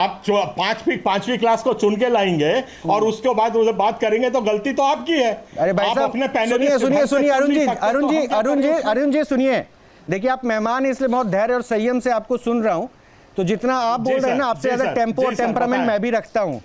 आप पांचवी क्लास को चुन के लाएंगे और उसके बाद उसे बात करेंगे तो गलती तो आपकी है। अरे भाई साहब अपने सुनिए अरुण जी सुनिए। देखिए आप मेहमान हैं इसलिए बहुत धैर्य और संयम से आपको सुन रहा हूं, तो जितना आप बोल रहे हैं ना आपसे ज्यादा टेम्पो और टेम्परामेंट मैं भी रखता हूं,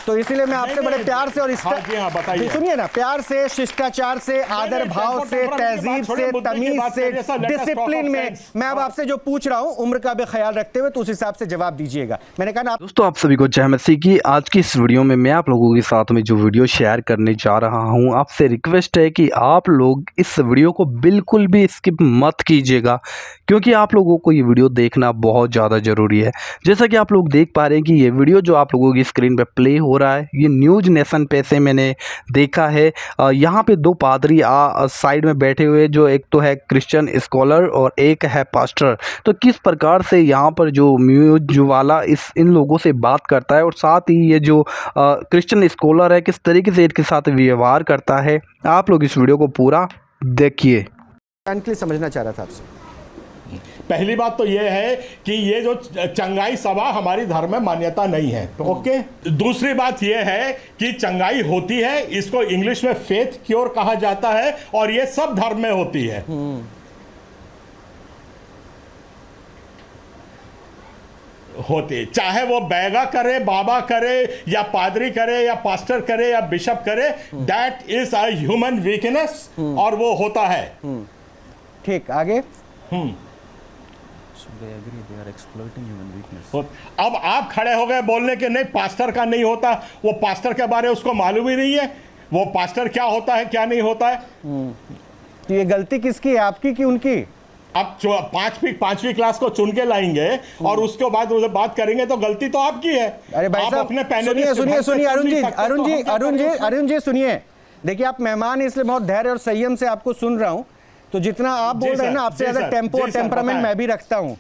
तो इसीलिए मैं आपसे बड़े प्यार से और सुनिए ना, प्यार से, शिष्टाचार से, आदर भाव से, तहजीब से, तमीज से, डिसिप्लिन में मैं अब आपसे जो पूछ रहा हूं उम्र का भी ख्याल रखते हुए तो उस हिसाब से जवाब दीजिएगा। मैंने कहा ना दोस्तों, आप सभी को जय मसीह की। आज की इस वीडियो में मैं आप लोगों के साथ में जो वीडियो शेयर करने जा रहा हूं, आपसे रिक्वेस्ट है कि आप लोग इस वीडियो को बिल्कुल भी स्किप मत कीजिएगा, क्योंकि आप लोगों को ये वीडियो देखना बहुत ज़्यादा ज़रूरी है। जैसा कि आप लोग देख पा रहे हैं कि ये वीडियो जो आप लोगों की स्क्रीन पे प्ले हो रहा है, ये न्यूज़ नेशन पे से मैंने देखा है। यहाँ पे दो पादरी साइड में बैठे हुए, जो एक तो है क्रिश्चियन स्कॉलर और एक है पास्टर। तो किस प्रकार से यहाँ पर जो न्यूज़ वाला इन लोगों से बात करता है और साथ ही ये जो क्रिश्चियन स्कॉलर है किस तरीके से इनके साथ व्यवहार करता है, आप लोग इस वीडियो को पूरा देखिए। समझना चाह रहा था आपसे। पहली बात तो यह है कि ये जो चंगाई सभा हमारी धर्म में मान्यता नहीं है, ओके। दूसरी बात यह है कि चंगाई होती है, इसको इंग्लिश में फेथ क्योर कहा जाता है और ये सब धर्म में होती है। होती, चाहे वो बैगा करे, बाबा करे या पादरी करे या पास्टर करे या बिशप करे, that is a human weakness और वो होता है। ठीक, आगे। अब आप खड़े हो गए बोलने के नहीं पास्टर का नहीं होता, वो पास्टर के बारे में उसको मालूम ही नहीं है वो पास्टर क्या होता है क्या नहीं होता है। तो ये गलती किसकी है, आपकी कि उनकी? आप पांचवी क्लास को चुन के लाएंगे और उसके बाद उसे बात करेंगे तो गलती तो आपकी है। अरे भाई साहब सुनिए अरुण जी सुनिए। देखिए आप मेहमान हैं इसलिए बहुत धैर्य और संयम से आपको सुन रहा हूं, तो जितना आप बोल रहे हैं ना आपसे ज्यादा टेम्पो और टेम्परामेंट मैं भी रखता हूं,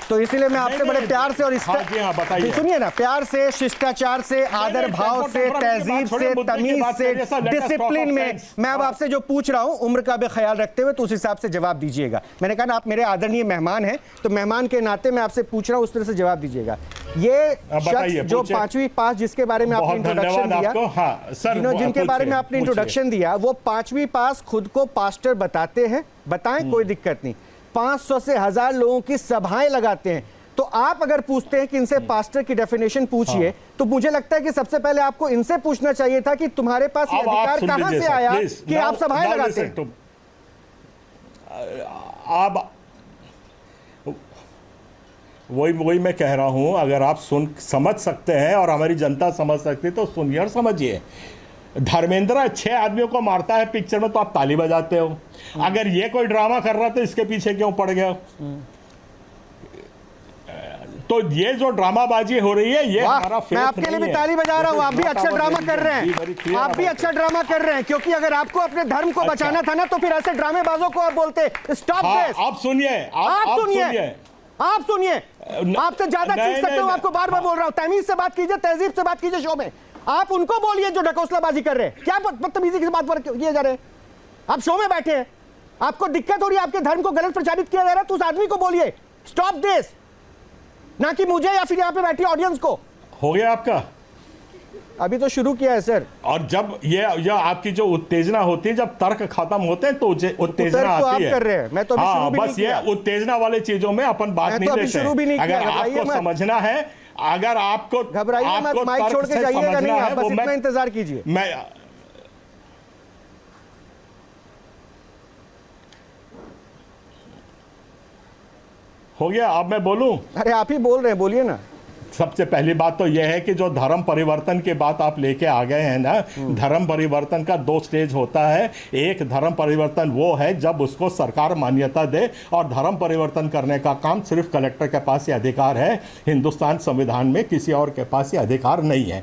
तो इसीलिए मैं आपसे बड़े प्यार से और सुनिए ना, प्यार से, शिष्टाचार से, आदर भाव से, तहजीब से, तमीज से, डिसिप्लिन में मैं अब आपसे जो पूछ रहा हूं उम्र का भी ख्याल रखते हुए तो उस हिसाब से जवाब दीजिएगा। मैंने कहा ना आप मेरे आदरणीय मेहमान हैं, तो मेहमान के नाते मैं आपसे पूछ रहा हूं उस तरह से जवाब दीजिएगा। ये शख्स जो पांचवी पास जिसके बारे में आपने इंट्रोडक्शन दिया, जिनके बारे में आपने इंट्रोडक्शन दिया, वो पांचवी पास खुद को पास्टर बताते हैं, बताएं कोई दिक्कत नहीं, 500 से 1000 लोगों की सभाएं लगाते हैं। तो आप अगर पूछते हैं कि इनसे पास्टर की डेफिनेशन पूछिए, तो मुझे लगता है कि सबसे पहले आपको इनसे पूछना चाहिए था कि तुम्हारे पास ये अधिकार कहां से आया कि आप सभाएं लगाते हैं। आप वही मैं कह रहा हूं, अगर आप समझ सकते हैं और हमारी जनता समझ सकती है तो सुनिए और समझिए। धर्मेंद्र 6 आदमियों को मारता है पिक्चर में तो आप ताली बजाते हो, अगर ये कोई ड्रामा कर रहा तो इसके पीछे क्यों पड़ गए? तो ये जो ड्रामाबाजी हो रही है ये हमारा फेथ मैं आपके लिए भी ताली बजा रहा हूं, आप भी अच्छा ड्रामा कर रहे हैं, आप भी अच्छा ड्रामा कर रहे हैं, क्योंकि अगर आपको अपने धर्म को बचाना था ना तो फिर ऐसे ड्रामेबाजों को आप बोलते स्टॉप दिस। आप सुनिए, आपसे ज्यादा सीख सकते हो, आपको बार बार बोल रहा हूं, तमीज से बात कीजिए, तहजीब से बात कीजिए शो में। आप उनको बोलिए जो ढकोसलाबाजी कर रहे हैं, क्या बदतमीजी की बात किए जा रहे हैं? आप शो में बैठे हैं, आपको दिक्कत हो रही है, आपके धर्म को गलत प्रचारित किया जा रहा है, तो उस आदमी को बोलिए स्टॉप दिस, ना कि मुझे या फिर यहाँ पे बैठी ऑडियंस को। हो गया आपका? अभी तो शुरू किया है सर। और जब ये आपकी जो उत्तेजना होती है, जब तर्क खत्म होते हैं तो उत्तेजना आती है। कर रहे हैं, मैं तो शुरू भी बस ये उत्तेजना वाले चीजों में अपन बात नहीं देते। अगर आपको समझना है, अगर आपको घबराइए मत, माइक छोड़ के जाइएगा नहीं, आप बस इतना इंतजार कीजिए। हो गया, अब मैं बोलूं? अरे आप ही बोल रहे हैं, बोलिए ना। सबसे पहली बात तो यह है कि जो धर्म परिवर्तन की बात आप लेके आ गए हैं ना, धर्म परिवर्तन का 2 स्टेज होता है। एक धर्म परिवर्तन वो है जब उसको सरकार मान्यता दे, और धर्म परिवर्तन करने का काम सिर्फ कलेक्टर के पास ये अधिकार है, हिंदुस्तान संविधान में किसी और के पास ये अधिकार नहीं है।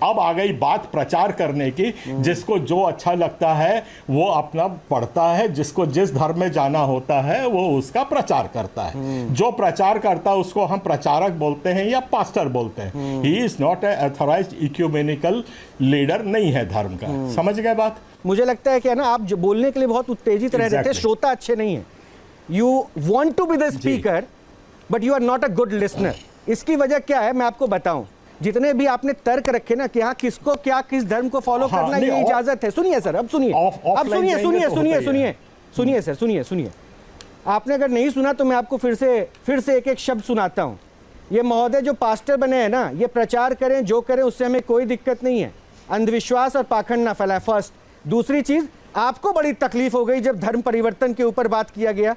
अब आ गई बात प्रचार करने की, जिसको जो अच्छा लगता है वो अपना पढ़ता है, जिसको जिस धर्म में जाना होता है वो उसका प्रचार करता है। जो प्रचार करता है उसको हम प्रचारक बोलते हैं या पास्टर बोलते हैं। He is not a authorised ecumenical leader, नहीं है धर्म का। समझ गए बात? मुझे लगता है कि ना आप जो बोलने के लिए बहुत उत्तेजित रह रहे थे, श्रोता अच्छे नहीं है। You want to be the speaker but you are not a good listener. इसकी वजह क्या है मैं आपको बताऊं। जितने भी आपने तर्क रखे ना कि हाँ किसको क्या किस धर्म को फॉलो करना ये इजाजत है। सुनिए सर, अब सुनिए, अब सुनिए सुनिए सुनिए सुनिए सुनिए सर, सुनिए सुनिए। आपने अगर नहीं सुना तो मैं आपको फिर से एक एक शब्द सुनाता हूँ। ये महोदय जो पास्टर बने हैं ना, ये प्रचार करें जो करें उससे हमें कोई दिक्कत नहीं है, अंधविश्वास और पाखंड ना फैलाए। फर्स्ट। दूसरी चीज, आपको बड़ी तकलीफ हो गई जब धर्म परिवर्तन के ऊपर बात किया गया।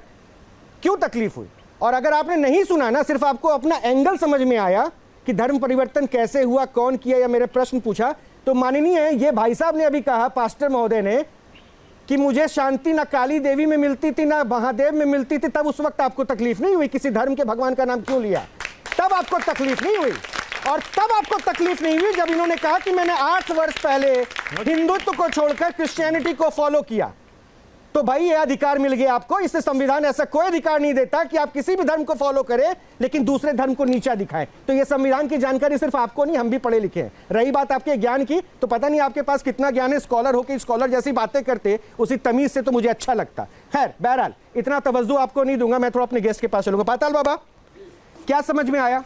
क्यों तकलीफ हुई? और अगर आपने नहीं सुना ना, सिर्फ आपको अपना एंगल समझ में आया कि धर्म परिवर्तन कैसे हुआ, कौन किया, या मेरे प्रश्न पूछा, तो माननीय ये भाई साहब ने अभी कहा, पास्टर महोदय ने, कि मुझे शांति ना काली देवी में मिलती थी ना महादेव में मिलती थी, तब उस वक्त आपको तकलीफ नहीं हुई? किसी धर्म के भगवान का नाम क्यों लिया? तब आपको तकलीफ नहीं हुई। और तब आपको तकलीफ नहीं हुई जब इन्होंने कहा कि मैंने 8 वर्ष पहले हिंदुत्व को छोड़कर क्रिश्चियनिटी को फॉलो किया। तो भाई ये अधिकार मिल गया आपको। इससे संविधान ऐसा कोई अधिकार नहीं देता कि आप किसी भी धर्म को फॉलो करें लेकिन दूसरे धर्म को नीचा दिखाएं। तो ये संविधान की जानकारी सिर्फ आपको नहीं, हम भी पढ़े लिखे हैं। रही बात आपके ज्ञान की, तो पता नहीं आपके पास कितना ज्ञान है। स्कॉलर हो के स्कॉलर जैसी बातें करते उसी तमीज से तो मुझे अच्छा लगता। खैर बहरहाल इतना तवज्जो आपको नहीं दूंगा, मैं थोड़ा अपने गेस्ट के पास चलूंगा। पाताल बाबा, क्या समझ में आया?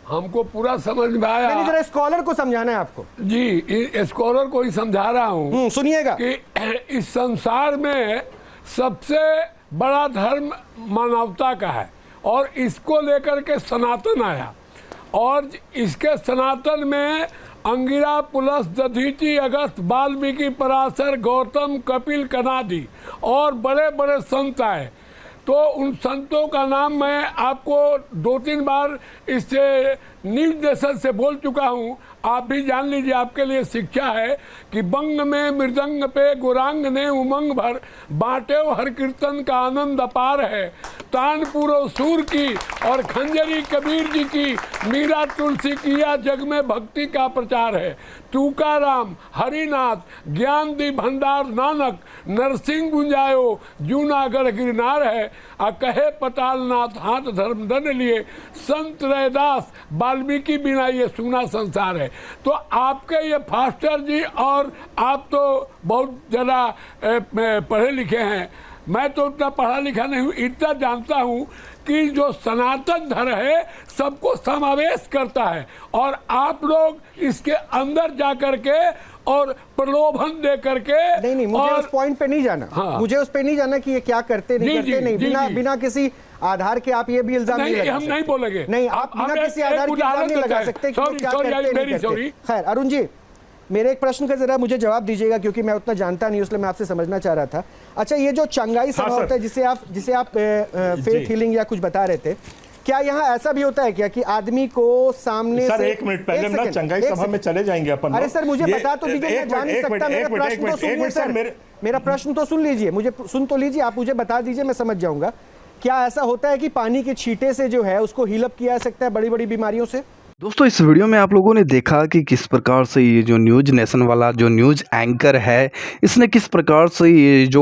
हमको पूरा समझ में आया। नहीं, जरा स्कॉलर को समझाना है आपको। जी, स्कॉलर को ही समझा रहा हूँ। सुनिएगा कि इस संसार में सबसे बड़ा धर्म मानवता का है और इसको लेकर के सनातन आया। और इसके सनातन में अंगिरा, पुलस, दधीचि, अगस्त, वाल्मीकि, पराशर, गौतम, कपिल, कनादी और बड़े बड़े संत आए। तो उन संतों का नाम मैं आपको 2-3 बार इससे न्यूज नेशन से बोल चुका हूँ, आप भी जान लीजिए, आपके लिए शिक्षा है कि बंग में मृदंग पे गुरांग ने उमंग भर, बांटे हर कीर्तन का आनंद अपार है। तानपुर सूर की और खंजरी कबीर जी की, मीरा तुलसी किया जग में भक्ति का प्रचार है। तुकाराम, हरिनाथ, ज्ञान दी भंडार नानक, नरसिंह गुंजायो, जूनागढ़ गिरनार है। कहे पतालनाथ हाथ धर्म धन लिए, संत रैदास, वाल्मीकि बिना ये सुना संसार है। तो आपके ये फास्टर जी, और आप तो बहुत ज़्यादा पढ़े लिखे हैं, मैं तो उतना पढ़ा लिखा नहीं हूँ। इतना जानता हूँ कि जो सनातन धर्म है सबको समावेश करता है और आप लोग इसके अंदर जा करके और प्रलोभन दे करके नहीं, मुझे उस पॉइंट पे नहीं जाना। हाँ। मुझे उस पे नहीं जाना कि ये क्या करते नहीं करते नहीं, बिना किसी आधार के आप ये भी इल्जाम नहीं लगा सकते। हम नहीं बोलेंगे। नहीं, आप बिना किसी आधार के इल्जाम नहीं लगा सकते कि क्या करते नहीं करते। खैर अरुण जी, मेरे एक प्रश्न का जरा मुझे जवाब दीजिएगा क्योंकि मैं उतना जानता नहीं, इसलिए मैं आपसे समझना चाह रहा था। अच्छा, ये जो चंगाई सभा होता है जिसे आप फेथ हीलिंग या कुछ बता रहे थे, क्या यहाँ ऐसा भी होता है क्या कि आदमी को सामने सर से 1 मिनट पहले ना चंगाई सभा में चले जाएंगे अपन। अरे सर मुझे बता तो दीजिए, मैं जान नहीं सकता। मेरा प्रश्न तो सुनिए सर, मेरा प्रश्न तो सुन लीजिए, मुझे सुन तो लीजिए, आप मुझे बता दीजिए, मैं समझ जाऊंगा। क्या ऐसा होता है कि पानी के छींटे से जो है उसको हील अप किया जा सकता है बड़ी बड़ी बीमारियों से? दोस्तों, इस वीडियो में आप लोगों ने देखा कि किस प्रकार से ये जो न्यूज नेशन वाला जो न्यूज एंकर है, इसने किस प्रकार से ये जो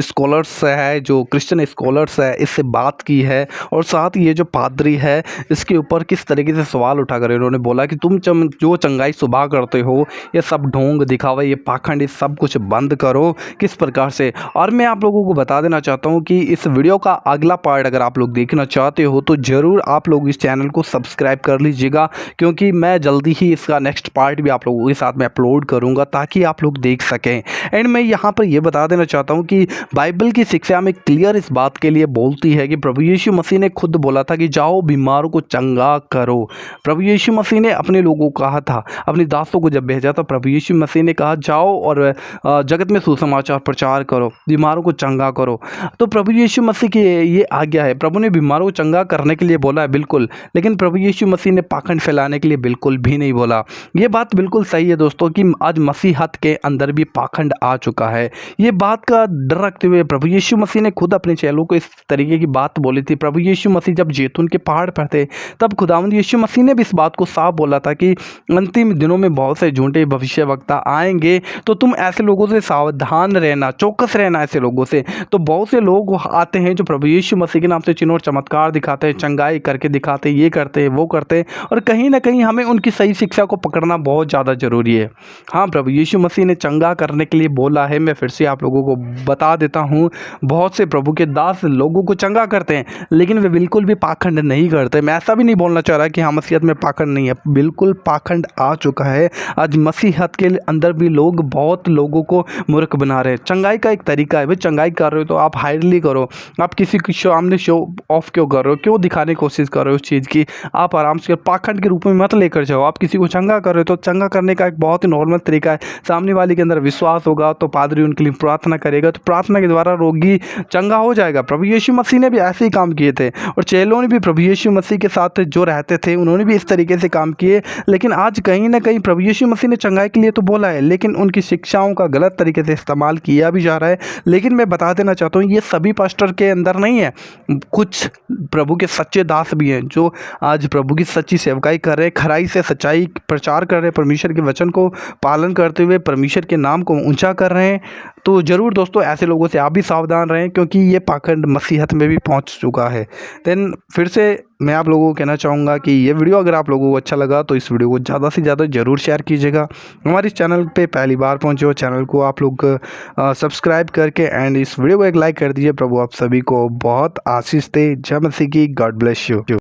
स्कॉलर्स है, जो क्रिश्चियन स्कॉलर्स है, इससे बात की है। और साथ ये जो पादरी है, इसके ऊपर किस तरीके से सवाल उठाकर इन्होंने बोला कि तुम जो चंगाई सुबह करते हो, ये सब ढोंग दिखावा, ये पाखंड, ये सब कुछ बंद करो, किस प्रकार से। और मैं आप लोगों को बता देना चाहता हूँ कि इस वीडियो का अगला पार्ट अगर आप लोग देखना चाहते हो तो ज़रूर आप लोग इस चैनल को सब्सक्राइब कर लीजिएगा, क्योंकि मैं जल्दी ही इसका नेक्स्ट पार्ट भी आप लोगों के साथ में अपलोड करूंगा ताकि आप लोग देख सकें। एंड मैं यहाँ पर ये बता देना चाहता हूँ कि बाइबल की शिक्षा में क्लियर इस बात के लिए बोलती है कि प्रभु यीशु मसीह ने खुद बोला था कि जाओ बीमारों को चंगा करो। प्रभु यीशु मसीह ने अपने लोगों को कहा था, अपने दासों को जब भेजा था, प्रभु यीशु मसीह ने कहा जाओ और जगत में सुसमाचार प्रचार करो, बीमारों को चंगा करो। तो प्रभु यीशु मसीह की ये आज्ञा है। प्रभु ने बीमारों को चंगा करने के लिए बोला है बिल्कुल, लेकिन प्रभु यीशु मसीह ने पाखंड फैलाने के लिए बिल्कुल भी नहीं बोला। ये बात बिल्कुल सही है दोस्तों कि आज मसीहत के अंदर भी पाखंड आ चुका है। ये बात का डर रखते हुए प्रभु यीशु मसीह ने खुद अपने चेलों को इस तरीके की बात बोली थी। प्रभु यीशु मसीह जब जैतून के पहाड़ पर थे तब खुदावंद यीशु मसीह ने भी इस बात को साफ बोला था कि अंतिम दिनों में बहुत से झूठे भविष्यवक्ता आएंगे, तो तुम ऐसे लोगों से सावधान रहना, चौकस रहना ऐसे लोगों से। तो बहुत से लोग आते हैं जो प्रभु यीशु मसीह के नाम से चिन्ह और चमत्कार दिखाते हैं, चंगाई करके दिखाते हैं, ये करते हैं, वो करते हैं, और कहीं ना कहीं हमें उनकी सही शिक्षा को पकड़ना बहुत ज़्यादा ज़रूरी है। हाँ, प्रभु यीशु मसीह ने चंगा करने के लिए बोला है। मैं फिर से आप लोगों को बता देता हूँ, बहुत से प्रभु के दास लोगों को चंगा करते हैं, लेकिन वे बिल्कुल भी पाखंड नहीं करते। मैं ऐसा भी नहीं बोलना चाह रहा कि हाँ मसीहत में पाखंड नहीं है, बिल्कुल पाखंड आ चुका है। आज मसीहत के अंदर भी लोग बहुत लोगों को मूर्ख बना रहे हैं। चंगाई का एक तरीका है, भाई चंगाई कर रहे हो तो आप हायरली करो, आप किसी के सामने शो ऑफ क्यों कर रहे हो, क्यों दिखाने की कोशिश कर रहे हो उस चीज़ की। आप आराम से पाखंड के रूप में मत लेकर जाओ। आप किसी को चंगा कर रहे हो तो चंगा करने का एक बहुत ही नॉर्मल तरीका है। सामने वाले के अंदर विश्वास होगा तो पादरी उनके लिए प्रार्थना करेगा, तो प्रार्थना के द्वारा रोगी चंगा हो जाएगा। प्रभु यीशु मसीह ने भी ऐसे ही काम किए थे, और चेलों ने भी प्रभु यीशु मसीह के साथ जो रहते थे उन्होंने भी इस तरीके से काम किए। लेकिन आज कहीं ना कहीं प्रभु यीशु मसीह ने चंगाई के लिए तो बोला है, लेकिन उनकी शिक्षाओं का गलत तरीके से इस्तेमाल किया भी जा रहा है। लेकिन मैं बता देना चाहता हूँ, ये सभी पास्टर के अंदर नहीं है। कुछ प्रभु के सच्चे दास भी हैं जो आज प्रभु की सच्ची सेवकाई कर रहे हैं, खराई से सच्चाई प्रचार कर रहे हैं, परमेश्वर के वचन को पालन करते हुए परमेश्वर के नाम को ऊंचा कर रहे हैं। तो ज़रूर दोस्तों, ऐसे लोगों से आप भी सावधान रहें, क्योंकि ये पाखंड मसीहत में भी पहुंच चुका है। देन फिर से मैं आप लोगों को कहना चाहूँगा कि ये वीडियो अगर आप लोगों को अच्छा लगा तो इस वीडियो को ज़्यादा से ज़्यादा ज़रूर शेयर कीजिएगा। हमारे इस चैनल पे पहली बार पहुँचे हो, चैनल को आप लोग सब्सक्राइब करके एंड इस वीडियो को एक लाइक कर दीजिए। प्रभु आप सभी को बहुत आशीष दे। जय मसीह की। God bless you.